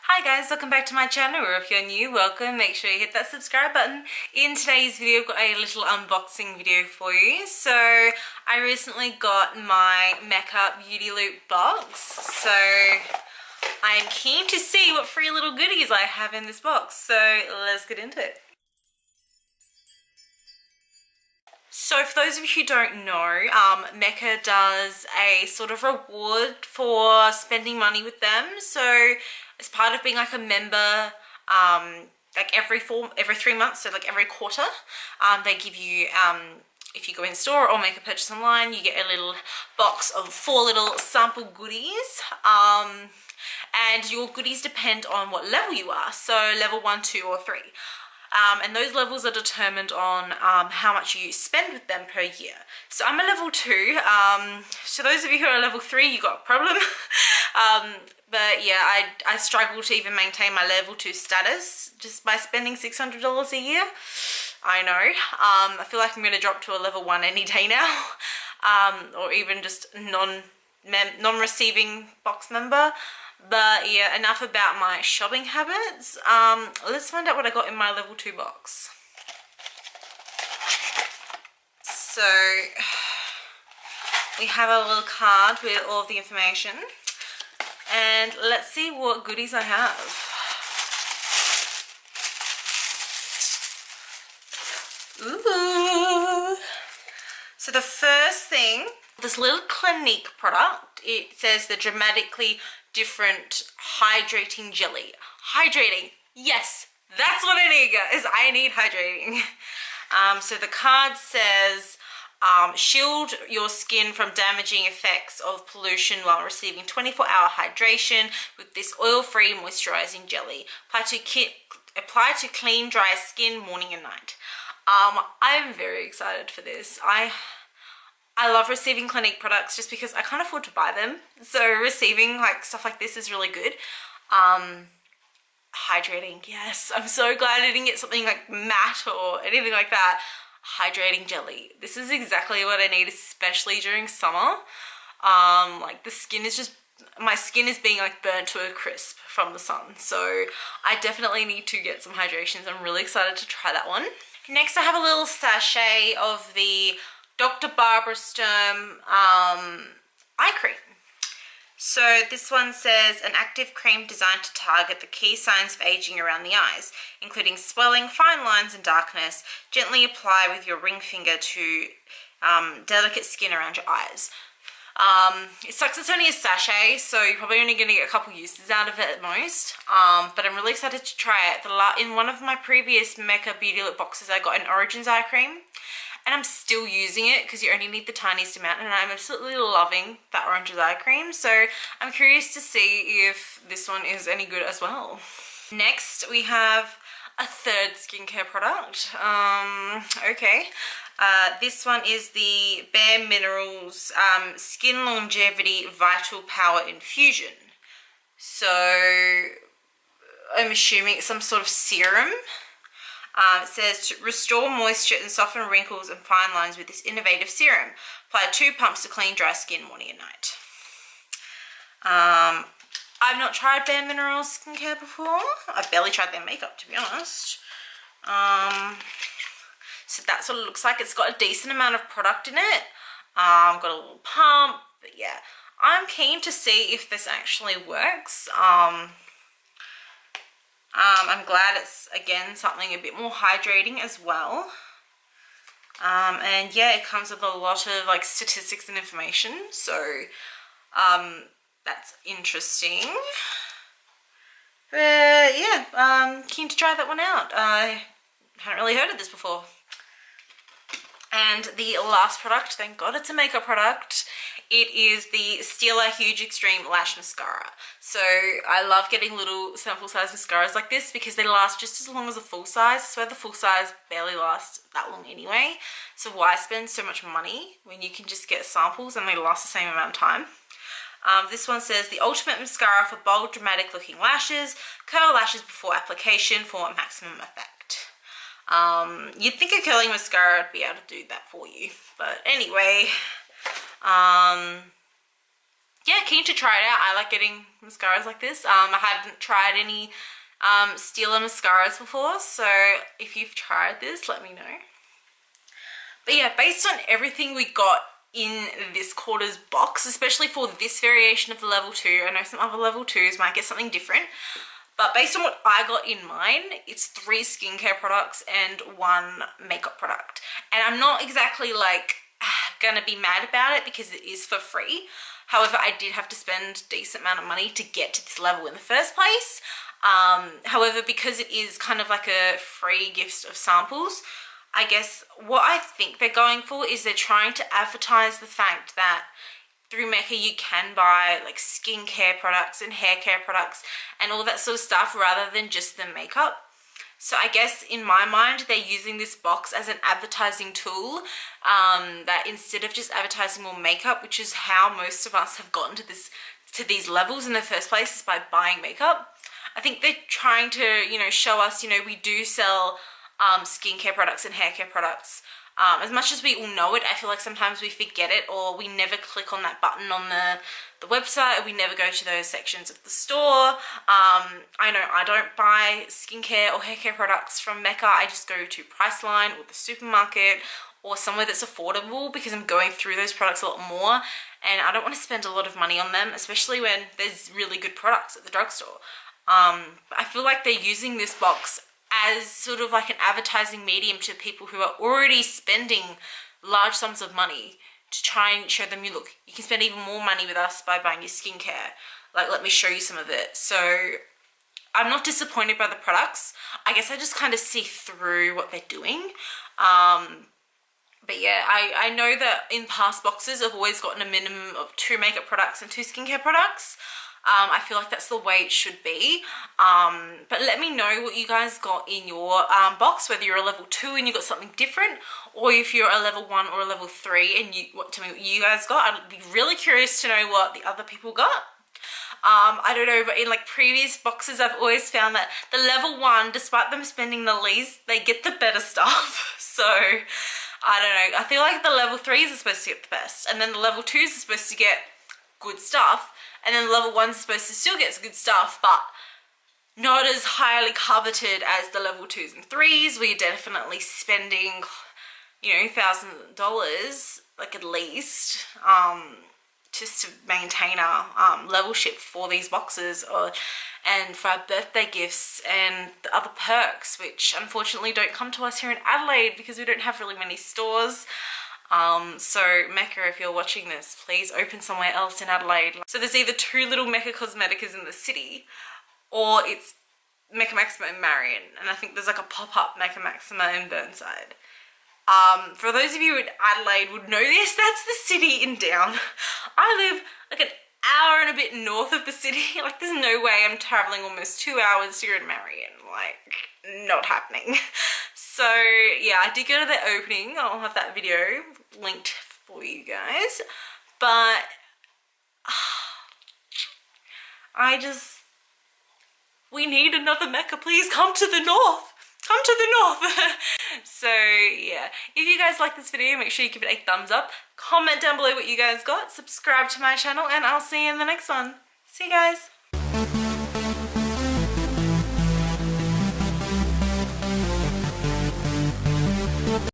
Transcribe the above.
Hi guys, welcome back to my channel, or if you're new, welcome. Make sure you hit that subscribe button. In today's video, I've got a little unboxing video for you. So, I recently got my Mecca Beauty Loop Box. So, I'm keen to see what free little goodies I have in this box. So, let's get into it. So for those of you who don't know, Mecca does a sort of reward for spending money with them. So as part of being like a member, like every 3 months, so like every quarter, they give you, if you go in store or make a purchase online, you get a little box of 4 little sample goodies. And your goodies depend on what level you are, so level 1, 2 or 3. And those levels are determined on how much you spend with them per year. So I'm a level 2. So those of you who are level 3, you got a problem. But yeah, I struggle to even maintain my level 2 status just by spending $600 a year. I know. I feel like I'm going to drop to a level 1 any day now. Or even just non-receiving box member. But yeah, enough about my shopping habits. Let's find out what I got in my level 2 box. So we have a little card with all of the information, and let's see what goodies I have. Ooh! So the first thing, this little Clinique product, it says the dramatically different hydrating jelly. Hydrating, yes, that's what I need, guys. I need hydrating. So the card says, shield your skin from damaging effects of pollution while receiving 24-hour hydration with this oil-free moisturizing jelly. Apply to clean, dry skin morning and night. I'm very excited for this. I love receiving Clinique products just because I can't afford to buy them. So receiving like stuff like this is really good. Hydrating, yes. I'm so glad I didn't get something like matte or anything like that. Hydrating jelly. This is exactly what I need, especially during summer. Like the skin is just, my skin is being like burnt to a crisp from the sun. So I definitely need to get some hydrations. I'm really excited to try that one. Next I have a little sachet of the Dr. Barbara Sturm eye cream. So this one says an active cream designed to target the key signs of aging around the eyes, including swelling, fine lines and darkness. Gently apply with your ring finger to delicate skin around your eyes. It sucks it's only a sachet, so you're probably only going to get a couple uses out of it at most. But I'm really excited to try it. In one of my previous Mecca Beauty Loop boxes, I got an Origins eye cream. And I'm still using it because you only need the tiniest amount, and I'm absolutely loving that Origins eye cream. So I'm curious to see if this one is any good as well. Next, we have a third skincare product. Okay. This one is the Bare Minerals Skin Longevity Vital Power Infusion. So I'm assuming it's some sort of serum. It says to restore moisture and soften wrinkles and fine lines with this innovative serum. Apply 2 pumps to clean, dry skin morning and night. I've not tried Bare Minerals skincare before. I've barely tried their makeup, to be honest. So that's what it looks like. It's got a decent amount of product in it. Got a little pump, but yeah. I'm keen to see if this actually works. I'm glad it's, again, something a bit more hydrating as well. And yeah, it comes with a lot of like statistics and information. So that's interesting. But yeah, keen to try that one out. I hadn't really heard of this before. And the last product, thank God it's a makeup product. It is the Stila Huge Extreme Lash Mascara. So I love getting little sample size mascaras like this because they last just as long as a full size. I swear the full size barely lasts that long anyway. So why spend so much money when you can just get samples and they last the same amount of time? This one says the ultimate mascara for bold, dramatic looking lashes. Curl lashes before application for maximum effect. You'd think a curling mascara would be able to do that for you. But anyway, yeah, keen to try it out. I like getting mascaras like this. I hadn't tried any Stila mascaras before, so if you've tried this, let me know. But yeah, based on everything we got in this quarter's box, especially for this variation of the level 2, I know some other level 2s might get something different, but based on what I got in mine, it's 3 skincare products and 1 makeup product. And I'm not exactly like gonna be mad about it because it is for free. However, I did have to spend a decent amount of money to get to this level in the first place. However, because it is kind of like a free gift of samples, I guess what I think they're going for is they're trying to advertise the fact that through Mecca you can buy like skincare products and hair care products and all that sort of stuff rather than just the makeup. So I guess in my mind they're using this box as an advertising tool, that instead of just advertising more makeup, which is how most of us have gotten to these levels in the first place, is by buying makeup. I think they're trying to, you know, show us, you know, we do sell skincare products and hair care products. As much as we all know it, I feel like sometimes we forget it, or we never click on that button on the website, or we never go to those sections of the store. I know I don't buy skincare or hair care products from Mecca. I just go to Priceline or the supermarket or somewhere that's affordable because I'm going through those products a lot more and I don't want to spend a lot of money on them, especially when there's really good products at the drugstore. I feel like they're using this box as sort of like an advertising medium to people who are already spending large sums of money to try and show them, you look, you can spend even more money with us by buying your skincare. Like, let me show you some of it. So I'm not disappointed by the products. I guess I just kind of see through what they're doing. But yeah, I know that in past boxes I've always gotten a minimum of 2 makeup products and 2 skincare products. I feel like that's the way it should be. But let me know what you guys got in your box, whether you're a level 2 and you got something different, or if you're a level 1 or a level 3 and tell me what you guys got. I'd be really curious to know what the other people got. I don't know, but in like previous boxes I've always found that the level 1, despite them spending the least, they get the better stuff. So I don't know, I feel like the level 3s are supposed to get the best, and then the level 2s are supposed to get good stuff, and then the level 1s are supposed to still get good stuff, but not as highly coveted as the level 2s and 3s, where you're definitely spending, you know, $1,000, like at least, just to maintain our level ship for these boxes, and for our birthday gifts and the other perks, which unfortunately don't come to us here in Adelaide because we don't have really many stores. So Mecca, if you're watching this, please open somewhere else in Adelaide. So there's either 2 little Mecca Cosmeticas in the city, or it's Mecca Maxima in Marion, and I think there's like a pop-up Mecca Maxima in Burnside. For those of you in Adelaide would know this, that's the city in Down. I live like an hour and a bit north of the city. Like, there's no way I'm traveling almost 2 hours here in Marion. Like, not happening. So yeah, I did go to the opening. I'll have that video linked for you guys. But we need another Mecca. Please come to the north. Come to the north. So yeah, if you guys like this video, make sure you give it a thumbs up. Comment down below what you guys got. Subscribe to my channel, and I'll see you in the next one. See you guys.